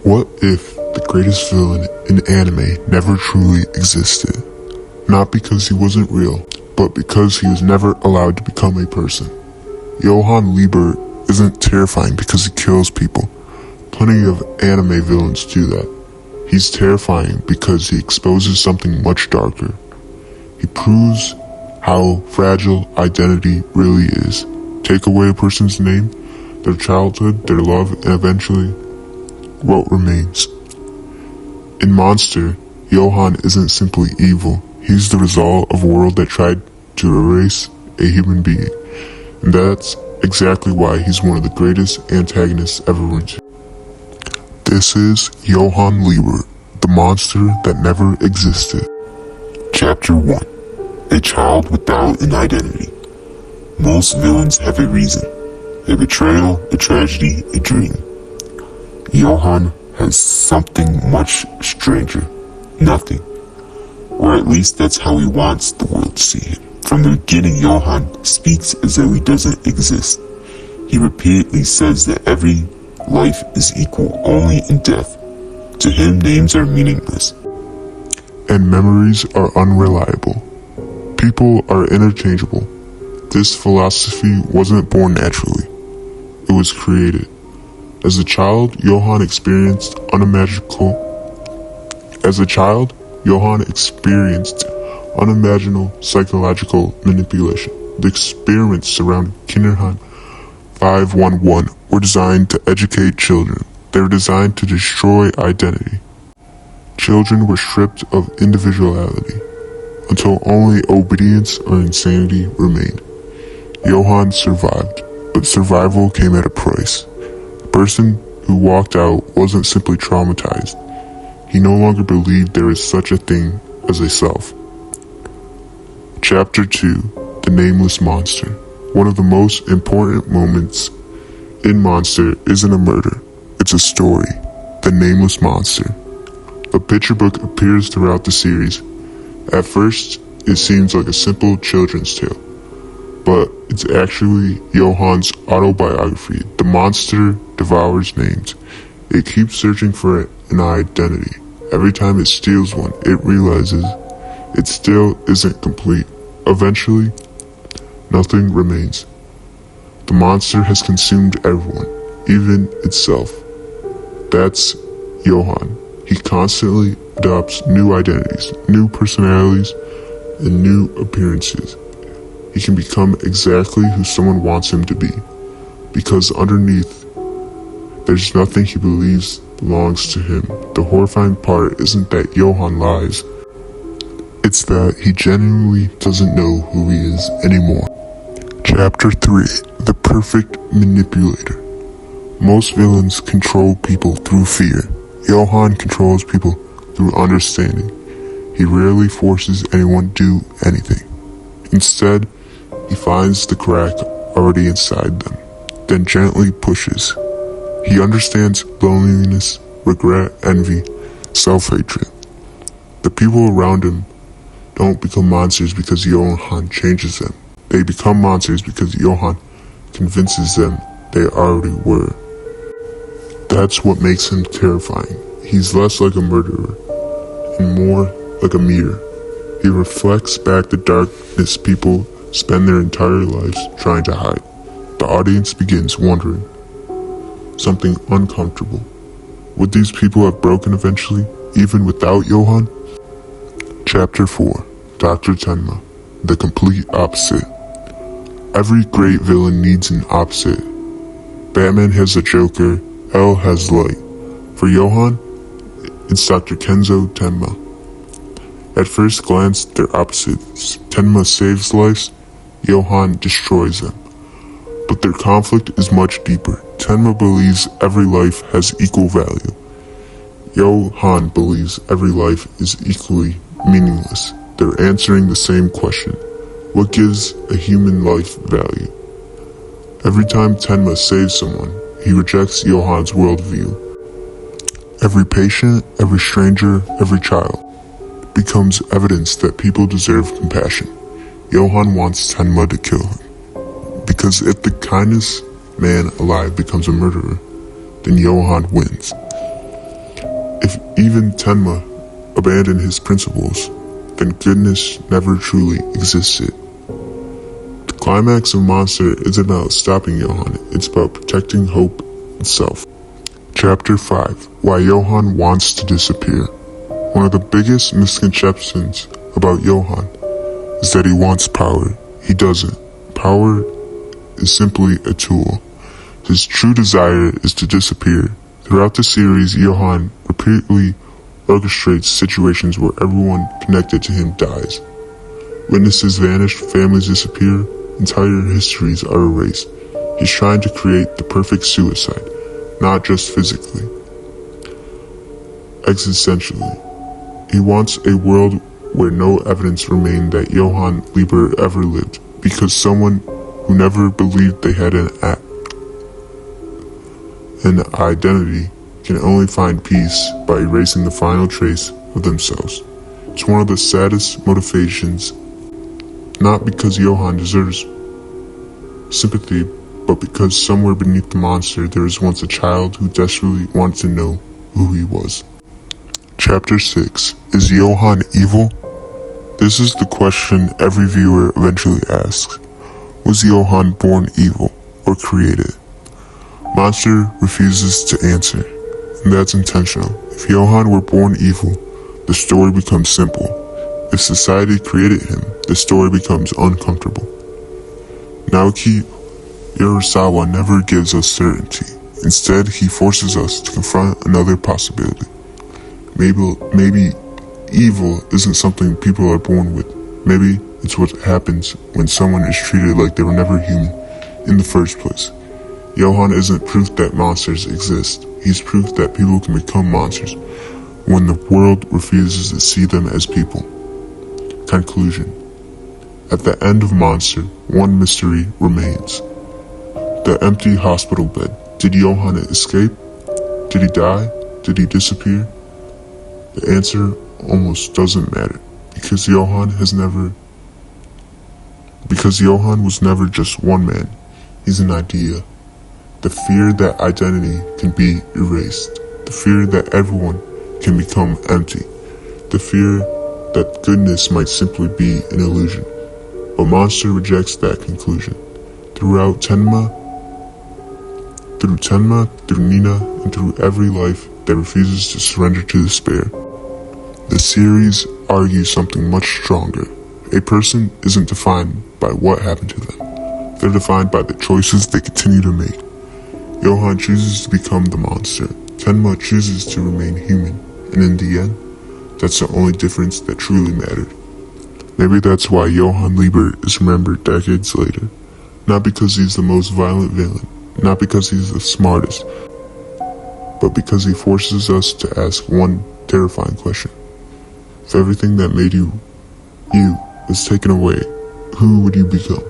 What if the greatest villain in anime never truly existed? Not because he wasn't real, but because he was never allowed to become a person. Johan Liebert isn't terrifying because he kills people. Plenty of anime villains do that. He's terrifying because he exposes something much darker. He proves how fragile identity really is. Take away a person's name, their childhood, their love, and eventually, what remains? In Monster, Johan isn't simply evil. He's the result of a world that tried to erase a human being. And that's exactly why he's one of the greatest antagonists ever written. This is Johan Liebert, the monster that never existed. Chapter 1. A child without an identity. Most villains have a reason. A betrayal, a tragedy, a dream. Johan has something much stranger. Nothing. Or at least that's how he wants the world to see him. From the beginning, Johan speaks as though he doesn't exist. He repeatedly says that every life is equal only in death. To him, names are meaningless. And memories are unreliable. People are interchangeable. This philosophy wasn't born naturally. It was created. As a child, Johan experienced unimaginable psychological manipulation. The experiments surrounding Kinderheim 511 were designed to educate children. They were designed to destroy identity. Children were stripped of individuality until only obedience or insanity remained. Johan survived, but survival came at a price. The person who walked out wasn't simply traumatized. He no longer believed there is such a thing as a self. Chapter 2. The Nameless Monster. One of the most important moments in Monster isn't a murder. It's a story. The Nameless Monster. A picture book appears throughout the series. At first, it seems like a simple children's tale, but it's actually Johan's autobiography. The monster devours names. It keeps searching for an identity. Every time it steals one, it realizes it still isn't complete. Eventually, nothing remains. The monster has consumed everyone, even itself. That's Johan. He constantly adopts new identities, new personalities, and new appearances. He can become exactly who someone wants him to be, because underneath, there's nothing he believes belongs to him. The horrifying part isn't that Johan lies. It's that he genuinely doesn't know who he is anymore. Chapter 3. The Perfect Manipulator. Most villains control people through fear. Johan controls people through understanding. He rarely forces anyone to do anything. Instead, he finds the crack already inside them, then gently pushes. He understands loneliness, regret, envy, self-hatred. The people around him don't become monsters because Johan changes them. They become monsters because Johan convinces them they already were. That's what makes him terrifying. He's less like a murderer and more like a mirror. He reflects back the darkness people spend their entire lives trying to hide. The audience begins wondering something uncomfortable. Would these people have broken eventually, even without Johan? Chapter 4. Dr. Tenma. The complete opposite. Every great villain needs an opposite. Batman has the Joker, L has light. For Johan, it's Dr. Kenzo Tenma. At first glance, they're opposites. Tenma saves lives, Johan destroys them. But their conflict is much deeper. Tenma believes every life has equal value. Johan believes every life is equally meaningless. They're answering the same question. What gives a human life value? Every time Tenma saves someone, he rejects Johan's worldview. Every patient, every stranger, every child becomes evidence that people deserve compassion. Johan wants Tenma to kill him, because if the kindest man alive becomes a murderer, then Johan wins. If even Tenma abandoned his principles, then goodness never truly existed. The climax of Monster isn't about stopping Johan, it's about protecting hope itself. Chapter 5. Why Johan Wants to Disappear. One of the biggest misconceptions about Johan is that he wants power. He doesn't. Power is simply a tool. His true desire is to disappear. Throughout the series, Johan repeatedly orchestrates situations where everyone connected to him dies. Witnesses vanish, families disappear, entire histories are erased. He's trying to create the perfect suicide, not just physically. Existentially, he wants a world where no evidence remained that Johan Liebert ever lived, because someone who never believed they had an identity can only find peace by erasing the final trace of themselves. It's one of the saddest motivations, not because Johan deserves sympathy, but because somewhere beneath the monster there was once a child who desperately wanted to know who he was. Chapter 6. Is Johan evil? This is the question every viewer eventually asks. Was Johan born evil or created? Monster refuses to answer, and that's intentional. If Johan were born evil, the story becomes simple. If society created him, the story becomes uncomfortable. Naoki Urasawa never gives us certainty. Instead, he forces us to confront another possibility. Maybe evil isn't something people are born with. Maybe it's what happens when someone is treated like they were never human in the first place. Johan isn't proof that monsters exist. He's proof that people can become monsters when the world refuses to see them as people. Conclusion. At the end of Monster, one mystery remains. The empty hospital bed. Did Johan escape? Did he die? Did he disappear? The answer almost doesn't matter, because Johan was never just one man. He's an idea. The fear that identity can be erased. The fear that everyone can become empty. The fear that goodness might simply be an illusion. But Monster rejects that conclusion. Throughout Tenma, through Nina, and through every life that refuses to surrender to despair, the series argues something much stronger. A person isn't defined by what happened to them. They're defined by the choices they continue to make. Johan chooses to become the monster. Tenma chooses to remain human. And in the end, that's the only difference that truly mattered. Maybe that's why Johan Liebert is remembered decades later. Not because he's the most violent villain, not because he's the smartest, but because he forces us to ask one terrifying question. If everything that made you was taken away, who would you become?